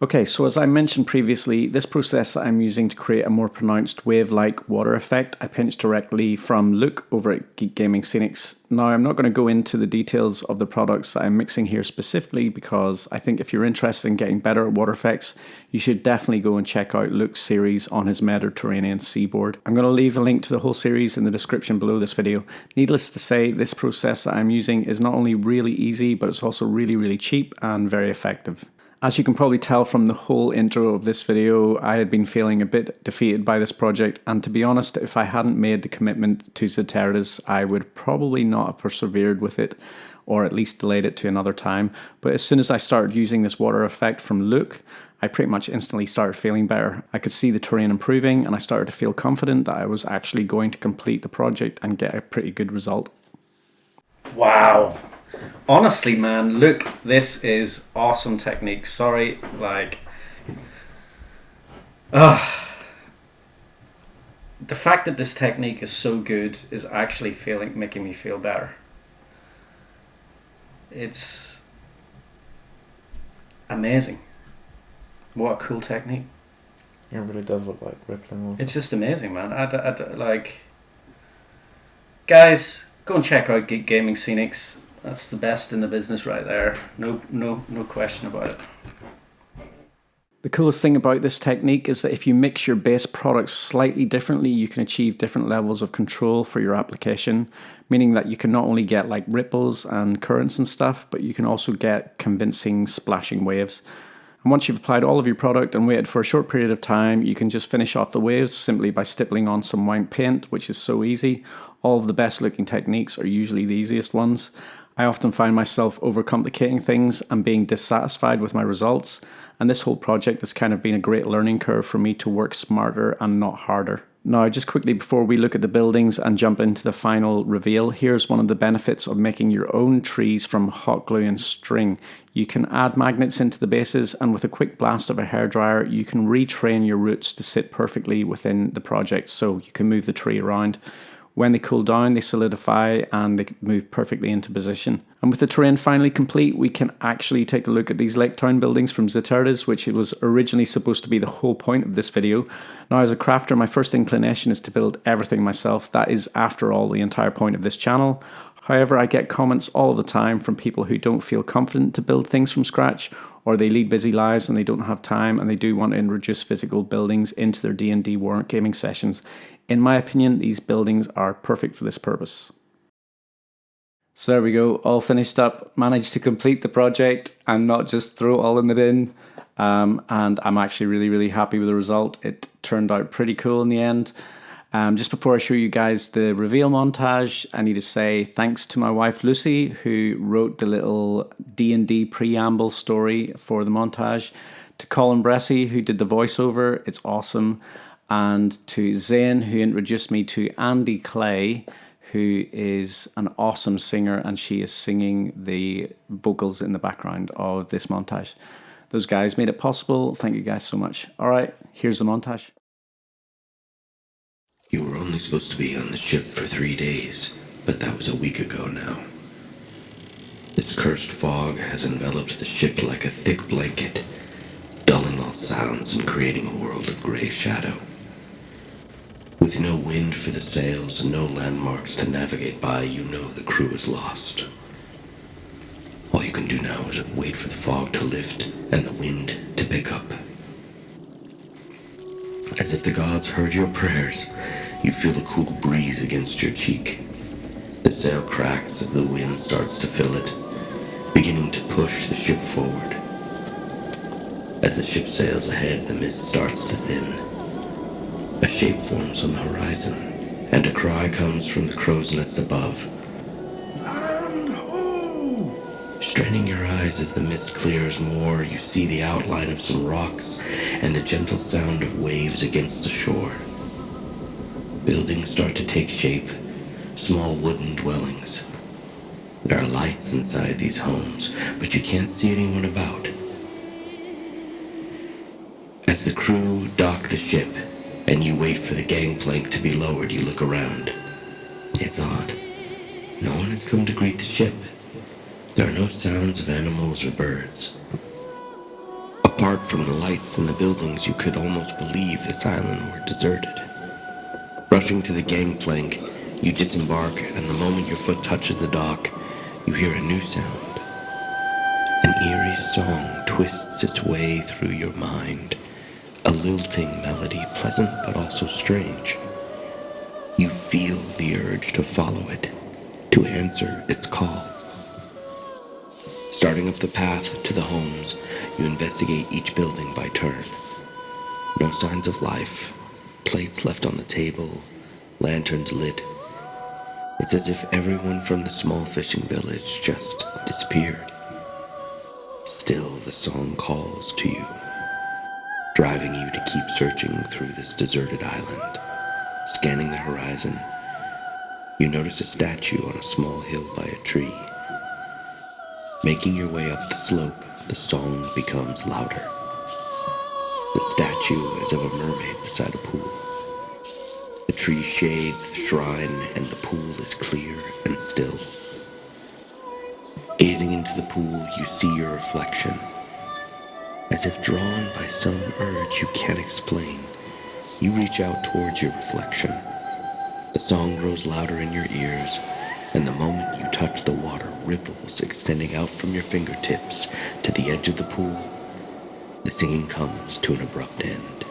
Okay, so as I mentioned previously, this process that I'm using to create a more pronounced wave-like water effect, I pinched directly from Luke over at Geek Gaming Scenics. Now, I'm not going to go into the details of the products that I'm mixing here specifically because I think if you're interested in getting better at water effects, you should definitely go and check out Luke's series on his Mediterranean seaboard. I'm going to leave a link to the whole series in the description below this video. Needless to say, this process that I'm using is not only really easy, but it's also really, really cheap and very effective. As you can probably tell from the whole intro of this video, I had been feeling a bit defeated by this project, and to be honest, if I hadn't made the commitment to Zeteras, I would probably not have persevered with it, or at least delayed it to another time. But as soon as I started using this water effect from Luke, I pretty much instantly started feeling better. I could see the terrain improving, and I started to feel confident that I was actually going to complete the project and get a pretty good result. Wow. Honestly, man, look, this is awesome technique. Sorry, like, the fact that this technique is so good is actually making me feel better. It's amazing. What a cool technique. It really does look like rippling water. It's just amazing, man. Like, guys, go and check out Geek Gaming Scenics. That's the best in the business right there. No question about it. The coolest thing about this technique is that if you mix your base products slightly differently, you can achieve different levels of control for your application, meaning that you can not only get like ripples and currents and stuff, but you can also get convincing splashing waves. And once you've applied all of your product and waited for a short period of time, you can just finish off the waves simply by stippling on some white paint, which is so easy. All of the best looking techniques are usually the easiest ones. I often find myself overcomplicating things and being dissatisfied with my results, and this whole project has kind of been a great learning curve for me to work smarter and not harder. Now, just quickly before we look at the buildings and jump into the final reveal, here's one of the benefits of making your own trees from hot glue and string. You can add magnets into the bases, and with a quick blast of a hairdryer, you can retrain your roots to sit perfectly within the project, so you can move the tree around. When they cool down, they solidify and they move perfectly into position. And with the terrain finally complete, we can actually take a look at these lake town buildings from Zeteras, which it was originally supposed to be the whole point of this video. Now, as a crafter, my first inclination is to build everything myself. That is, after all, the entire point of this channel. However, I get comments all the time from people who don't feel confident to build things from scratch, or they lead busy lives and they don't have time and they do want to introduce physical buildings into their D&D wargaming sessions. In my opinion, these buildings are perfect for this purpose. So there we go, all finished up. Managed to complete the project and not just throw it all in the bin. And I'm actually really happy with the result. It turned out pretty cool in the end. Just before I show you guys the reveal montage, I need to say thanks to my wife Lucy, who wrote the little D&D preamble story for the montage, to Colin Bressy, who did the voiceover, it's awesome, and to Zane, who introduced me to Andy Clay, who is an awesome singer, and she is singing the vocals in the background of this montage. Those guys made it possible. Thank you guys so much. All right, here's the montage. You were only supposed to be on the ship for 3 days, but that was a week ago now. This cursed fog has enveloped the ship like a thick blanket, dulling all sounds and creating a world of gray shadow. With no wind for the sails and no landmarks to navigate by, you know the crew is lost. All you can do now is wait for the fog to lift and the wind to pick up. As if the gods heard your prayers, you feel a cool breeze against your cheek. The sail cracks as the wind starts to fill it, beginning to push the ship forward. As the ship sails ahead, the mist starts to thin. A shape forms on the horizon, and a cry comes from the crow's nest above. Land ho! Straining your eyes as the mist clears more, you see the outline of some rocks and the gentle sound of waves against the shore. Buildings start to take shape, small wooden dwellings. There are lights inside these homes, but you can't see anyone about. As the crew dock the ship, and you wait for the gangplank to be lowered, you look around. It's odd. No one has come to greet the ship. There are no sounds of animals or birds. A Apart from the lights and the buildings, you could almost believe this island were deserted. Rushing to the gangplank, you disembark, and the moment your foot touches the dock, you hear a new sound. An eerie song twists its way through your mind, a lilting melody, pleasant but also strange. You feel the urge to follow it, to answer its call. Starting up the path to the homes, you investigate each building by turn. No signs of life, plates left on the table, lanterns lit. It's as if everyone from the small fishing village just disappeared. Still, the song calls to you, driving you to keep searching through this deserted island. Scanning the horizon, you notice a statue on a small hill by a tree. Making your way up the slope, the song becomes louder. The statue is of a mermaid beside a pool. The tree shades the shrine, and the pool is clear and still. Gazing into the pool, you see your reflection. As if drawn by some urge you can't explain, you reach out towards your reflection. The song grows louder in your ears, and the moment you touch the water, ripples extending out from your fingertips to the edge of the pool. The singing comes to an abrupt end.